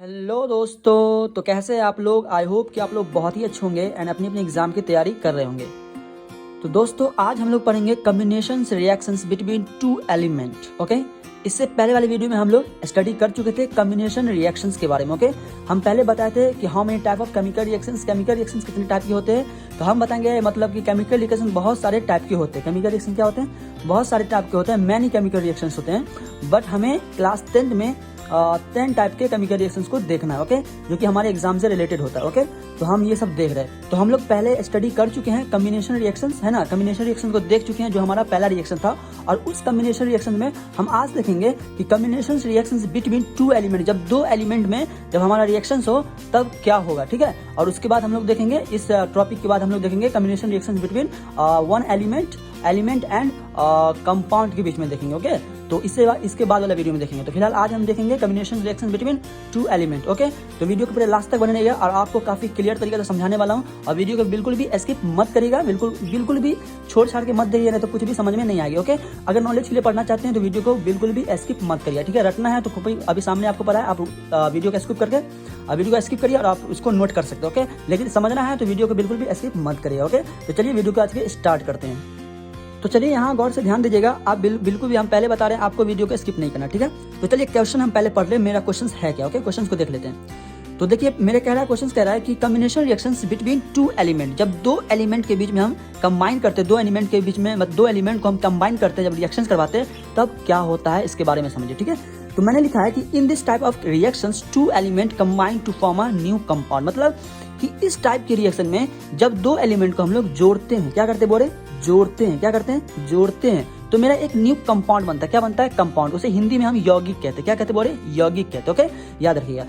Hello दोस्तों, तो कैसे हैं आप लोग। आई होप कि आप लोग बहुत ही अच्छे होंगे एंड अपनी अपनी एग्जाम की तैयारी कर रहे होंगे। तो दोस्तों आज हम लोग पढ़ेंगे combinations reactions between two element. Okay, इससे पहले वाले वीडियो में हम लोग स्टडी कर चुके थे कॉम्बिनेशन रिएक्शंस के बारे में। ओके, हम पहले बताए थे कि how many type of chemical reactions कितने टाइप के होते हैं। तो हम बताएंगे मतलब कि केमिकल रिएक्शन बहुत सारे टाइप के होते हैं। केमिकल रिएक्शन क्या होते हैं, बहुत सारे टाइप के होते हैं, मैनी केमिकल रिएक्शंस होते हैं। बट हमें क्लास 10 में 10 टाइप के केमिकल रिएक्शंस को देखना है। ओके, जो कि हमारे एग्जाम से रिलेटेड होता है। ओके, तो हम ये सब देख रहे हैं। तो हम लोग पहले स्टडी कर चुके हैं कॉम्बिनेशन रिएक्शंस, है ना। कॉम्बिनेशन रिएक्शन को देख चुके हैं, जो हमारा पहला रिएक्शन था। और उस कॉम्बिनेशन रिएक्शन में हम आज देखेंगे कि combination reactions between two element, जब दो एलिमेंट में जब हमारा रिएक्शन हो तब क्या होगा। ठीक है, और उसके बाद हम लोग देखेंगे, इस टॉपिक के बाद हम लोग देखेंगे combination reactions between one element and compound के बीच में देखेंगे। ओके, तो इसके बाद वाला वीडियो में देखेंगे। तो फिलहाल आज हम देखेंगे combination reaction between two element. Okay, तो वीडियो को पूरे लास्ट तक बने रहिएगा और आपको काफी क्लियर तरीके से समझाने वाला हूँ। और वीडियो को बिल्कुल भी स्किप मत करिएगा, बिल्कुल भी छोड़ छाड़ के मत देखिएगा, नहीं तो कुछ भी समझ में नहीं आएगी। ओके, अगर नॉलेज के लिए पढ़ना चाहते हैं तो वीडियो को बिल्कुल भी स्किप मत करिए। ठीक है, रटना है तो अभी सामने आपको पता है, आप वीडियो को स्किप करके वीडियो को स्किप करिए और आप उसको नोट कर सकते हो। ओके, लेकिन समझना है तो वीडियो को बिल्कुल भी स्किप मत करिए। ओके, तो चलिए वीडियो को आज के स्टार्ट करते हैं। तो चलिए यहाँ गौर से ध्यान दीजिएगा, आप बिल्कुल भी हम पहले बता रहे हैं आपको वीडियो को स्किप नहीं करना। ठीक है, तो चलिए क्वेश्चन हम पहले पढ़ ले, मेरा क्वेश्चन है क्या। ओके, क्वेश्चन को देख लेते हैं। तो देखिए मेरे क्वेश्चन कह रहा है कि combination reactions between two element, जब दो एलिमेंट के बीच में हम कंबाइन करते हैं, दो एलिमेंट के बीच में दो एलिमेंट को हम कंबाइन करते हैं, जब रिएक्शंस करवाते हैं तब क्या होता है, इसके बारे में समझिए। ठीक है, तो मैंने लिखा है कि in this type of reactions two element combine to form a new compound, मतलब कि इस टाइप के रिएक्शन में जब दो एलिमेंट को हम लोग जोड़ते हैं, क्या करते हैं बोले, जोड़ते हैं, क्या करते हैं, जोड़ते हैं, तो मेरा एक न्यू कंपाउंड बनता है। क्या बनता है, कंपाउंड। उसे हिंदी में हम यौगिक कहते हैं। क्या कहते हैं बोले, यौगिक कहते हैं। ओके, याद रखिएगा।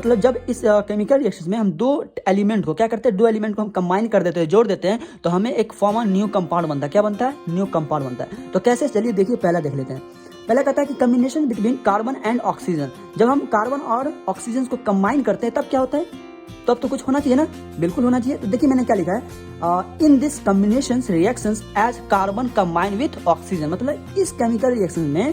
तो जब इस केमिकल रिएक्शन में हम दो एलिमेंट को क्या करते हैं, दो एलिमेंट को हम कंबाइन कर देते हैं, जोड़ देते हैं, तो हमें एक फॉर्म ऑफ न्यू कंपाउंड बनता है। क्या बनता है, न्यू कंपाउंड बनता है। तो कैसे, चलिए देखिए पहला देख लेते हैं। पहला कहता है कि combination between carbon and oxygen, जब हम कार्बन और ऑक्सीजन को कंबाइन करते हैं तब क्या होता है, तो अब तो कुछ होना चाहिए ना, बिल्कुल होना चाहिए। तो देखिए मैंने क्या लिखा है, in this combination reactions as carbon combine with oxygen, मतलब इस केमिकल रिएक्शन में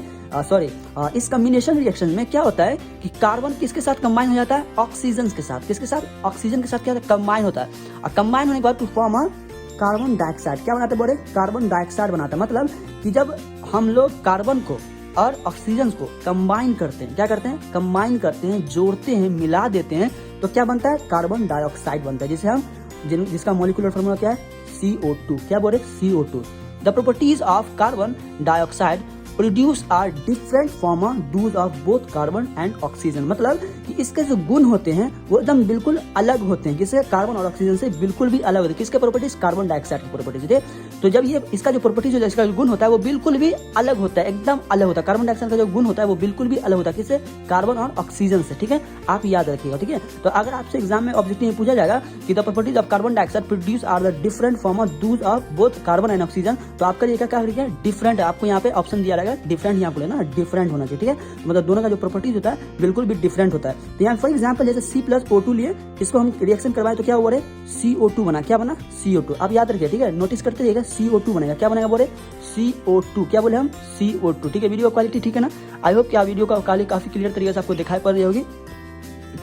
इस कॉम्बिनेशन रिएक्शन में क्या होता है कि कार्बन किसके साथ कंबाइन हो जाता है, ऑक्सीजन के साथ। किसके साथ, ऑक्सीजन के साथ क्या होता है, कंबाइन होता है। और कंबाइन होने के बाद to form a carbon dioxide, क्या बनाते बोले, कार्बन डाइऑक्साइड बनाता है। मतलब कि जब हम लोग कार्बन को और ऑक्सीजन को कंबाइन करते हैं, क्या करते हैं, कंबाइन करते हैं, जोड़ते हैं, मिला देते हैं, तो क्या बनता है, कार्बन डाइऑक्साइड बनता है, जिसे हम जिसका मॉलिक्यूलर फार्मूला क्या है, CO2। क्या बोले, CO2। The properties of carbon dioxide produce are different from those of both carbon and oxygen, मतलब कि इसके जो गुण होते हैं वो एकदम बिल्कुल अलग होते हैं, जिससे कार्बन और ऑक्सीजन से बिल्कुल भी अलग होते हैं। किसके प्रॉपर्टीज, कार्बन डाइऑक्साइड की प्रॉपर्टीज। तो जब ये इसका जो प्रॉपर्टीज होता है, इसका जो गुण होता है वो बिल्कुल भी अलग होता है, एकदम अलग होता है। कार्बन डाइऑक्साइड का जो गुण होता है वो बिल्कुल भी अलग होता है, किससे, कार्बन और ऑक्सीजन से। ठीक है, आप याद रखिएगा। ठीक है, तो अगर आपसे एग्जाम में ऑब्जेक्टिव में पूछा जाएगा कि the properties of carbon dioxide produce are the different from of those of both carbon and oxygen, तो आपका ये क्या लिखा है, डिफरेंट है। आपको यहाँ पे ऑप्शन दिया रहेगा डिफरेंट, यहाँ पे ना डिफरेंट होना चाहिए। ठीक है, तो मतलब दोनों का जो प्रॉपर्टीज होता है बिल्कुल भी डिफरेंट होता है। तो यहाँ फॉर एग्जांपल जैसे C+O2 लिए, इसको हम रिएक्शन करवाए तो क्या हुआ रे, CO2 बना। क्या बना, CO2। आप याद रखिए, ठीक है, नोटिस करते रहिएगा, CO2 बनेगा। क्या बनेगा बोले, CO2। क्या बोले हम, CO2। ठीक है, वीडियो क्वालिटी ठीक है ना। आई होप कि आप वीडियो का काफी क्लियर तरीके से आपको दिखाई पड़ रही होगी।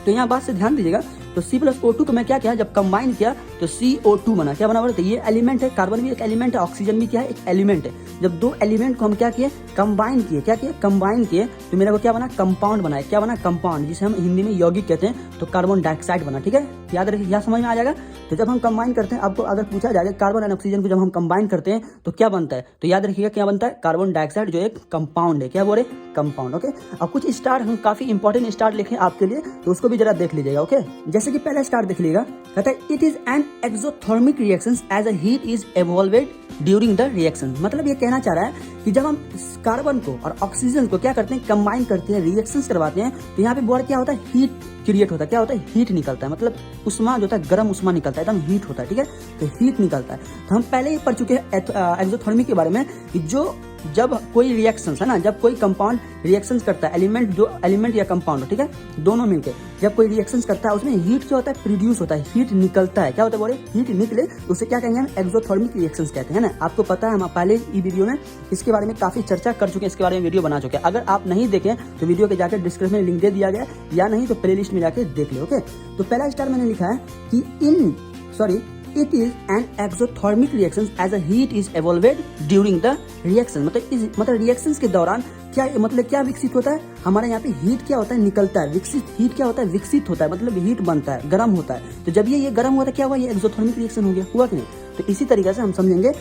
तो यहाँ बात से ध्यान दीजिएगा। तो C+O2 को मैं क्या किया, जब कंबाइन किया तो CO2 बना। क्या बना बोले, तो ये एलिमेंट है, कार्बन भी एक एलिमेंट है, ऑक्सीजन भी क्या है, एक एलिमेंट है। जब दो एलिमेंट को हम क्या किए, कंबाइन किए, क्या किए, कंबाइन किए, तो मेरे को क्या बना, कंपाउंड बना। क्या बना, कंपाउंड, जिसे हम हिंदी में यौगिक कहते हैं। तो कार्बन डाइऑक्साइड बना। ठीक है, याद रखिए, यहाँ समझ में आ जाएगा। तो जब हम कंबाइन करते हैं, आपको अगर पूछा जाएगा कार्बन एंड ऑक्सीजन को जब हम कंबाइन करते हैं तो क्या बनता है, तो याद रखिएगा क्या बनता है, कार्बन डाइऑक्साइड, जो एक कंपाउंड है। क्या बोले, कंपाउंड। ओके, अब कुछ स्टार हम काफी इंपॉर्टेंट स्टार लिखे आपके लिए, तो उसको भी जरा देख लीजिएगा। ओके, जैसे कि पहला स्टार देख लीजिएगा, कहता है it is an exothermic reaction as a heat is evolved during the reaction, मतलब ये कहना चाह रहा है कि जब हम कार्बन को और ऑक्सीजन को क्या करते हैं, कंबाइन करते हैं, रिएक्शंस करवाते हैं, तो यहाँ पे बोर्ड क्या होता है, हीट क्रिएट होता है। क्या होता है, हीट निकलता है, मतलब उष्मा जो होता है, गर्म उष्मा निकलता है, एकदम हीट होता है। ठीक है, तो हीट निकलता है। तो हम पहले ही पढ़ चुके हैं एक्सोथर्मी के बारे में कि जो जब कोई रिएक्शन है ना, जब कोई कंपाउंड रिएक्शन करता है, एलिमेंट या कंपाउंड, ठीक है, दोनों मिलकर जब कोई रिएक्शन करता है उसमें हीट क्या होता है, प्रोड्यूस होता है, हीट निकलता है। क्या होता है बोले, हीट निकले तो उसे क्या कहेंगे हम, एक्सोथर्मिक रिएक्शन कहते हैं ना। आपको पता है, हम पहले ई वीडियो में इसके बारे में काफी चर्चा कर चुके हैं, इसके बारे में वीडियो बना चुके हैं। अगर आप नहीं देखें तो वीडियो के जाकर डिस्क्रिप्शन में लिंक दे दिया गया, या नहीं तो प्लेलिस्ट में जाकर देख ले। ओके, तो पहला स्टार मैंने लिखा है कि it is an exothermic reaction as a heat is evolved during the reaction। मतलब रिएक्शंस के दौरान क्या विकसित होता है, हमारे यहाँ पे हीट क्या होता है, निकलता है। हीट क्या होता है, विकसित होता है, मतलब हीट बनता है, गर्म होता है। तो जब ये गर्म हुआ था क्या हुआ, ये एक्सोथर्मिक रिएक्शन हो गया, हुआ कि नहीं। तो इसी तरीके से हम समझेंगे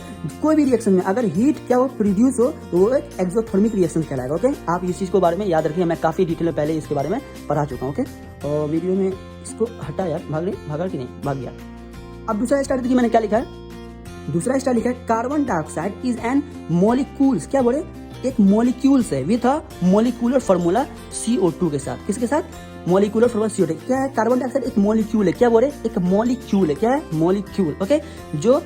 कोई भी रिएक्शन में अगर हीट क्या हो, प्रोड्यूस हो, तो वो एक एक्सोथर्मिक रिएक्शन कहलाएगा। ओके, आप इस चीज को बारे में याद रखिए, मैं काफी डिटेल में पहले इसके बारे में पढ़ा चुका हूँ। ओके, और वीडियो में इसको हटा यार, भागा कि नहीं, भाग गया। अब दूसरा स्टार देखिए मैंने क्या लिखा है, दूसरा स्टार लिखा है carbon dioxide is an molecules, क्या बोले, एक मॉलिक्यूल्स है with a molecular formula CO2 के साथ। किसके साथ, मॉलिक्यूलर फार्मूला CO2। क्या है, कार्बन डाइऑक्साइड एक मॉलिक्यूल है, क्या बोले, एक मॉलिक्यूल है। क्या है, मॉलिक्यूल। ओके, जो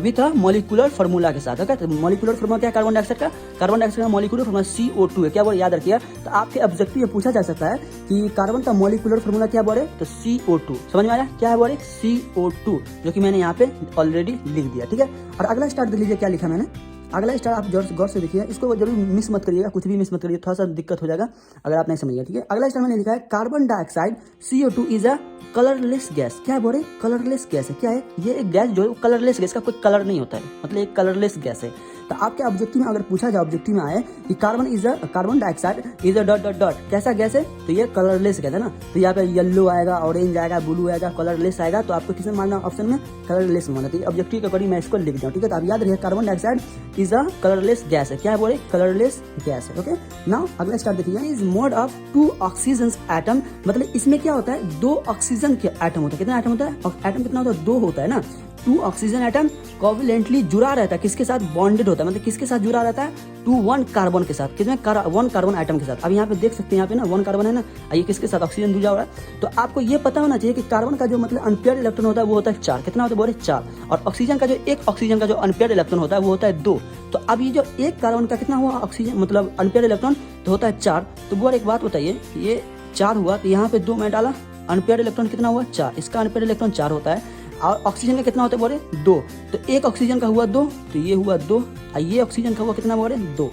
विथ अ मॉलिक्यूलर फार्मूला के साथ। ओके, तो मॉलिक्यूलर फार्मूला क्या है कार्बन डाइऑक्साइड का, कार्बन डाइऑक्साइड का मॉलिक्यूलर फार्मूला CO2 है। क्या बोले, याद रखिए। तो आपके ऑब्जेक्टिव में पूछा जा सकता है कि कार्बन का मॉलिक्यूलर फार्मूला क्या बोले, तो CO2। समझ में आया, क्या है बोले, CO2, जो कि मैंने यहाँ पे ऑलरेडी लिख दिया। ठीक है, और अगला स्टार देख लीजिए क्या लिखा मैंने। अगला स्टार आप गौर से देखिए, इसको जरूर मिस मत करिएगा, कुछ भी मिस मत करिए, थोड़ा सा दिक्कत हो जाएगा अगर आप नहीं समझिएगा। ठीक है, अगला स्टार मैंने लिखा है carbon dioxide CO2 is a colourless gas. क्या है बोले, कलरलेस गैस है। क्या है, ये एक गैस जो कलरलेस गैस का कोई कलर नहीं होता है, मतलब एक कलरलेस गैस है। तो आपके ऑब्जेक्टिव में अगर पूछा जाए, ऑब्जेक्टिव में आए कि carbon dioxide is a dot dot dot कैसा गैस है, तो ये कलरलेस गैस है ना। तो यहाँ पे येलो आएगा, ऑरेंज आएगा, ब्लू आएगा, कलरलेस आएगा। तो आपको किसमें मानना, ऑप्शन में कलरलेस मानना। तो ऑब्जेक्टिव के अकॉर्डिंग मैं इसको लिख दूँ। ठीक है, तो आप याद रखिए carbon dioxide is a colourless gas है। क्या है बोले, कलरलेस गैस है। ओके, नाउ अगला स्टार देखिए, is mode of 2 oxygen atom. मतलब इसमें क्या होता है, 2 ऑक्सीजन के एटम होता है। कितना एटम होता है, एटम कितना होता है, 2 होता है ना। 2 ऑक्सीजन एटम कोवलेंटली जुड़ा रहता है, किसके साथ, बॉन्डेड होता है। मतलब किसके साथ जुड़ा रहता है, 1 कार्बन के साथ। कितने 1 कार्बन एटम के साथ। अब यहाँ पे देख सकते हैं, यहाँ पे ना 1 कार्बन है ना, ये किसके साथ, ऑक्सीजन जुड़ा हुआ है। तो आपको ये पता होना चाहिए कि कार्बन का जो मतलब अनपेयर्ड इलेक्ट्रॉन होता है वो होता है 4। कितना होता है बोले, 4। और ऑक्सीजन का जो एक ऑक्सीजन का जो अनपेयर्ड इलेक्ट्रॉन होता है वो होता है 2। तो अब ये जो एक कार्बन का कितना हुआ ऑक्सीजन, मतलब अनपेयर्ड इलेक्ट्रॉन, तो होता है 4। तो बोल एक बात बताइए, ये 4 हुआ, तो यहाँ पे 2 मैं डाला, अनपेयर्ड इलेक्ट्रॉन कितना हुआ, 4। इसका अनपेयर्ड इलेक्ट्रॉन 4 होता है, और ऑक्सीजन का कितना होता है बोले, 2। तो एक ऑक्सीजन का हुआ 2, तो ये हुआ 2, और ये ऑक्सीजन का हुआ कितना बोले, 2,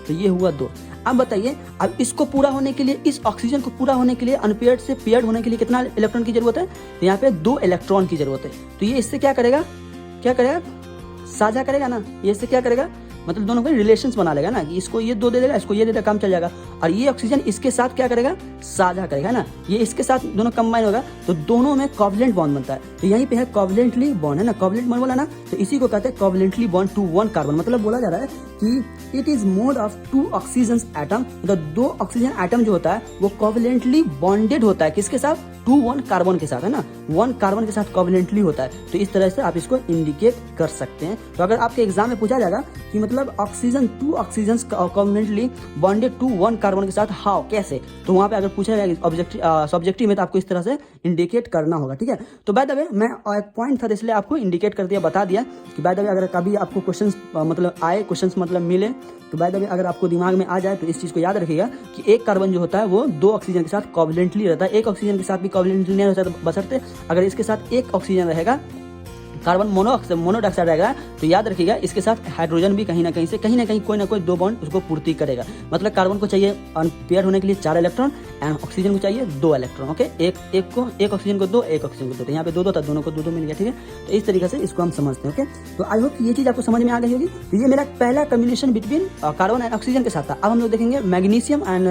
तो ये हुआ 2। अब बताइए, अब इसको पूरा होने के लिए, इस ऑक्सीजन को पूरा होने के लिए, अनपेयर्ड से पेयर्ड होने के लिए कितना इलेक्ट्रॉन की जरूरत है, तो यहाँ पे 2 इलेक्ट्रॉन की जरूरत है। तो ये इससे क्या करेगा, साझा करेगा ना, ये इससे क्या करेगा, मतलब दोनों को रिलेशंस बना लेगा ना, कि इसको ये 2 दे देगा, इसको ये दे देगा, काम चल जाएगा। और ये ऑक्सीजन इसके साथ क्या करेगा, साझा करेगा ना, ये इसके साथ दोनों कंबाइन होगा, तो दोनों में कोवलेंट बॉन्ड बनता है। तो यहीं पे है कोवलेंटली बॉन्ड, है ना, कोवलेंट बॉन्ड बोला ना, तो इसी को कहते हैं कोवलेंटली बॉन्ड टू 1 कार्बन। मतलब बोला जा रहा है कि it is mode of 2 oxygen atom. मतलब 2 ऑक्सीजन एटम जो होता है वो कोवलेंटली बॉन्डेड होता है, किसके साथ, 1 कार्बन के साथ, है ना, 1 कार्बन के साथ कोवलेंटली होता है। तो इस तरह से आप इसको इंडिकेट कर सकते हैं। तो अगर आपके एग्जाम में पूछा जाएगा कि मतलब oxygen 2 oxygen covalently bonded to 1 carbon के साथ, हाउ, कैसे, तो वहां पे अगर पूछा जाएगा सब्जेक्टिव में, तो आपको इस तरह से इंडिकेट करना होगा। ठीक है, तो बाय द वे मैं एक पॉइंट था इसलिए आपको इंडिकेट कर दिया, बता दिया कि बाय द वे अगर कभी आपको क्वेश्चंस मतलब आए, क्वेश्चंस मतलब मिले, तो बाय द वे अगर आपको दिमाग में आ जाए तो इस चीज को याद रखिएगा कि एक कार्बन जो होता है वो 2 ऑक्सीजन के साथ कोवलेंटली रहता है। एक ऑक्सीजन के साथ भी कोवलेंटली नहीं रहता, बशर्ते अगर इसके साथ एक ऑक्सीजन रहेगा, कार्बन मोनोऑक्साइड रहेगा, तो याद रखिएगा इसके साथ हाइड्रोजन भी कहीं ना कहीं कोई ना कोई 2 बॉन्ड उसको पूर्ति करेगा। मतलब कार्बन को चाहिए अनपेयर होने के लिए 4 इलेक्ट्रॉन, एंड ऑक्सीजन को चाहिए 2 इलेक्ट्रॉन। ओके, एक ऑक्सीजन को 2, एक ऑक्सीजन को 2, तो यहाँ पे 2 था, दोनों को 2 मिल गया। ठीक है, तो इस तरीके से इसको हम समझते हैं। ओके, तो आई होप ये चीज आपको समझ में आ गई होगी। तो ये मेरा पहला combination between carbon and oxygen के साथ था। अब हम लोग देखेंगे मैग्नीशियम एंड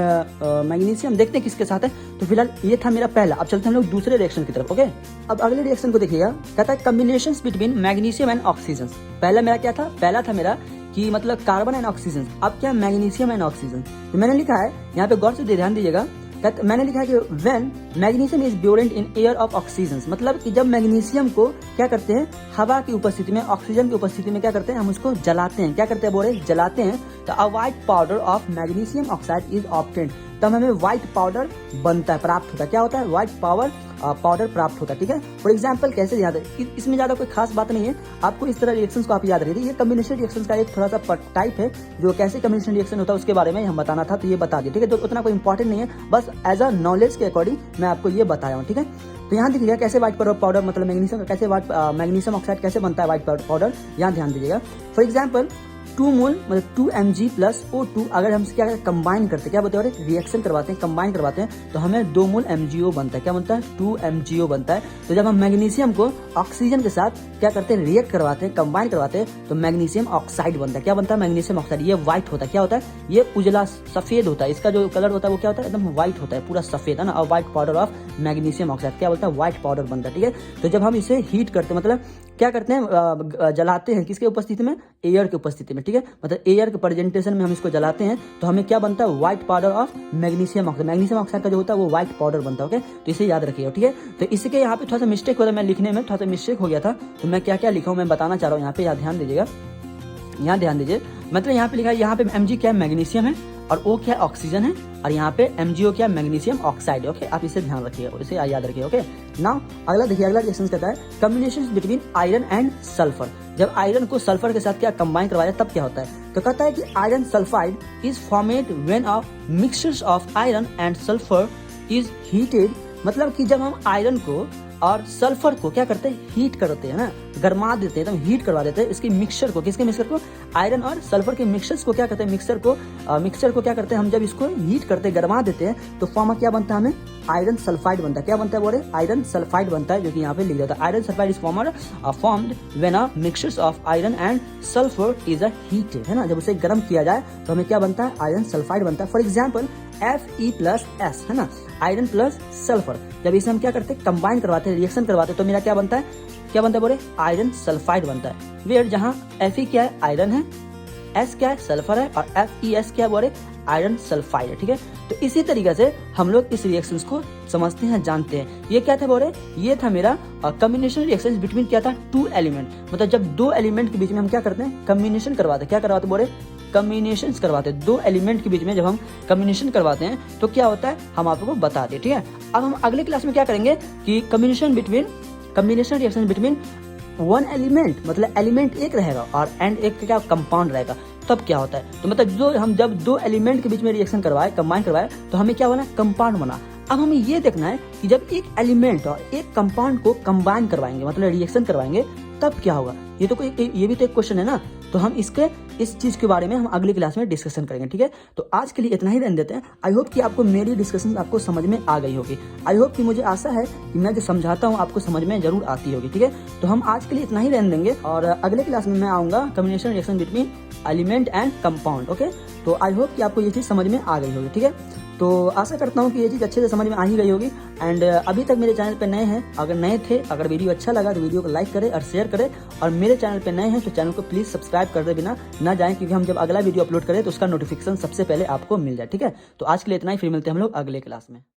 मैग्नीशियम, देखते हैं किसके साथ है। तो फिलहाल ये था मेरा पहला। अब चलते हैं हम लोग दूसरे रिएक्शन की तरफ। ओके, अब अगले रिएक्शन को देखिएगा, कहता है combination between magnesium and oxygen. पहला मेरा क्या था, पहला था मेरा कि मतलब कार्बन एंड ऑक्सीजन। अब क्या, मैग्नीशियम एंड ऑक्सीजन। तो मैंने लिखा है, यहाँ पे गौर से ध्यान दीजिएगा, मैंने लिखा है कि when magnesium is burnt in air of oxygen. मतलब कि जब मैग्नीशियम को क्या करते हैं, हवा की उपस्थिति में, ऑक्सीजन की उपस्थिति में क्या करते हैं, हम उसको जलाते हैं। क्या करते हैं बोले, जलाते हैं। तो a white powder of magnesium oxide is obtained. तब हमें व्हाइट पाउडर बनता है, प्राप्त होता है। क्या होता है? व्हाइट पाउडर प्राप्त होता है। ठीक है, फॉर एग्जाम्पल कैसे याद है, इसमें ज्यादा कोई खास बात नहीं है, आपको इस तरह रिएक्शंस को आप याद रखिए। ये कम्बिनेशन रिएक्शंस का एक थोड़ा सा टाइप है, जो कैसे कम्बिनेशन रिएक्शन होता है उसके बारे में हम बताना था, तो ये बता दिए। ठीक है, तो उतना कोई इंपॉर्टेंट नहीं है, बस एज अ नॉलेज के अकॉर्डिंग मैं आपको ये बताया हूँ। ठीक है, तो यहाँ देखिएगा कैसे व्हाइट पाउडर मतलब मैग्नीशियम, कैसे मैग्नीशियम ऑक्साइड कैसे बनता है व्हाइट पाउडर, यहाँ ध्यान दीजिएगा। फॉर एग्जाम्पल 2 मोल मतलब 2 mg प्लस O2 अगर हम क्या कंबाइन करते हैं, क्या बोलते हैं, रिएक्शन करवाते हैं, कंबाइन करवाते हैं, तो हमें 2 मोल MgO बनता है। क्या बनता है? 2 MgO बनता है। तो जब हम मैग्नीशियम को ऑक्सीजन के साथ क्या करते हैं, रिएक्ट करवाते हैं, कंबाइन करवाते हैं, तो मैग्नीशियम ऑक्साइड बनता है। क्या बनता है? Magnesium oxide. ये व्हाइट होता है। क्या होता है? ये उजला सफेद होता है, इसका जो कलर होता है वो क्या होता है, एकदम व्हाइट होता है, पूरा सफेद है ना। और white powder of magnesium oxide क्या बोलता है, व्हाइट पाउडर बनता है। ठीक है, तो जब हम इसे हीट करते हैं, मतलब क्या करते हैं, जलाते हैं, किसके उपस्थिति में? एयर की उपस्थिति में। ठीक है, मतलब एयर के प्रेजेंटेशन में हम इसको जलाते हैं, तो हमें क्या बनता है? White powder of magnesium oxide. Magnesium oxide का जो होता है वो व्हाइट पाउडर बनता है। ओके, तो इसे याद रखिएगा। ठीक है, तो इसके यहाँ पे थोड़ा सा मिस्टेक हो रहा है, मैं लिखने में थोड़ा सा मिस्टेक हो गया था, तो मैं क्या क्या लिखा हूँ मैं बताना चाह रहा हूँ। यहाँ पे ध्यान दीजिएगा, यहाँ ध्यान दीजिए, मतलब यहाँ पे लिखा है, यहाँ पे Mg क्या है? मैग्नीशियम है, और O क्या है? ऑक्सीजन है, और यहाँ पे MgO क्या है? Magnesium oxide. ओके, आप इसे ध्यान रखिएगा, इसे याद रखिएगा। ओके, नाउ अगला देखिए, अगला रिएक्शन कहता है combination between iron and sulphur. जब आयरन को सल्फर के साथ क्या कंबाइन करवाया तब क्या होता है? तो कहता है कि iron sulphide is formed when a mixture of iron and sulphur is heated. मतलब कि जब हम आयरन को और सल्फर को क्या करते हैं? हीट करते हैं ना, गरमा देते हैं, एकदम हीट करवा देते हैं इसके मिक्सचर को। किसके मिक्सचर को? आयरन और सल्फर के मिक्सचर्स को क्या करते हैं? मिक्सचर को क्या करते हैं हम? जब इसको हीट करते हैं, गरमा देते हैं, तो फॉर्म क्या बनता है? हमें आयरन सल्फाइड बनता है। क्या बनता है बोले? आयरन सल्फाइड बनता है, जो कि यहाँ पे लिख जाता है। Iron sulphide is formed when a mixtures of iron and sulphur is a heated, है ना। जब उसे गर्म किया जाए तो हमें क्या बनता है? आयरन सल्फाइड बनता है। फॉर एग्जाम्पल Fe+S, है ना, आयरन प्लस सल्फर। जब इसे हम क्या करते हैं? कंबाइन करवाते हैं, रिएक्शन करवाते हैं, तो मेरा क्या बनता है? क्या बनता है बोले? आयरन सल्फाइड बनता है। वेयर जहाँ Fe क्या है? आयरन है, S क्या है? सल्फर है, और FeS क्या है बोले? आयरन सल्फाइड है। ठीक है, तो इसी तरीके से हम लोग इस रिएक्शंस को समझते हैं, जानते हैं। ये क्या था बोले? ये था मेरा कम्बिनेशन रिएक्शन बिटवीन क्या था? 2 एलिमेंट। मतलब जब 2 एलिमेंट के बीच में हम क्या करते हैं? कम्बिनेशन करवाते हैं। क्या करवाते बोले? कम्बिनेशन करवाते हैं। 2 एलिमेंट के बीच में जब हम कम्बिनेशन करवाते हैं तो क्या होता है, हम आपको बताते हैं। ठीक है, अब हम अगले क्लास में क्या करेंगे कि कम्बिनेशन रिएक्शन बिटवीन 1 एलिमेंट, मतलब एलिमेंट एक रहेगा और एंड एक क्या कंपाउंड रहेगा, तब क्या होता है। तो मतलब जब 2 एलिमेंट के बीच में रिएक्शन करवाए, कंबाइन करवाए, तो हमें क्या बना? कंपाउंड बना। अब हमें ये देखना है कि जब एक एलिमेंट और एक कंपाउंड को कंबाइन करवाएंगे, मतलब रिएक्शन करवाएंगे, तब क्या होगा। ये भी तो एक क्वेश्चन है ना। तो हम इस चीज के बारे में हम अगली क्लास में डिस्कशन करेंगे। ठीक है, तो आज के लिए इतना ही रहने देते हैं। आई होप कि आपको मेरी डिस्कशन आपको समझ में आ गई होगी। आई होप कि मुझे आशा है कि मैं जो समझाता हूँ आपको समझ में जरूर आती होगी। ठीक है, तो हम आज के लिए इतना ही रहने देंगे, और अगले क्लास में मैं आऊंगा combination reaction between element and compound. Okay, तो आई होप कि आपको ये चीज समझ में आ गई होगी। ठीक है, तो आशा करता हूँ कि ये चीज़ अच्छे से समझ में आ ही गई होगी। एंड अभी तक मेरे चैनल पे नए हैं, अगर वीडियो अच्छा लगा तो वीडियो को लाइक करें और शेयर करें, और मेरे चैनल पे नए हैं तो चैनल को प्लीज़ सब्सक्राइब करते बिना ना जाएं, क्योंकि हम जब अगला वीडियो अपलोड करें तो उसका नोटिफिकेशन सबसे पहले आपको मिल जाए। ठीक है, तो आज के लिए इतना ही, फिर मिलते हैं हम लोग अगले क्लास में।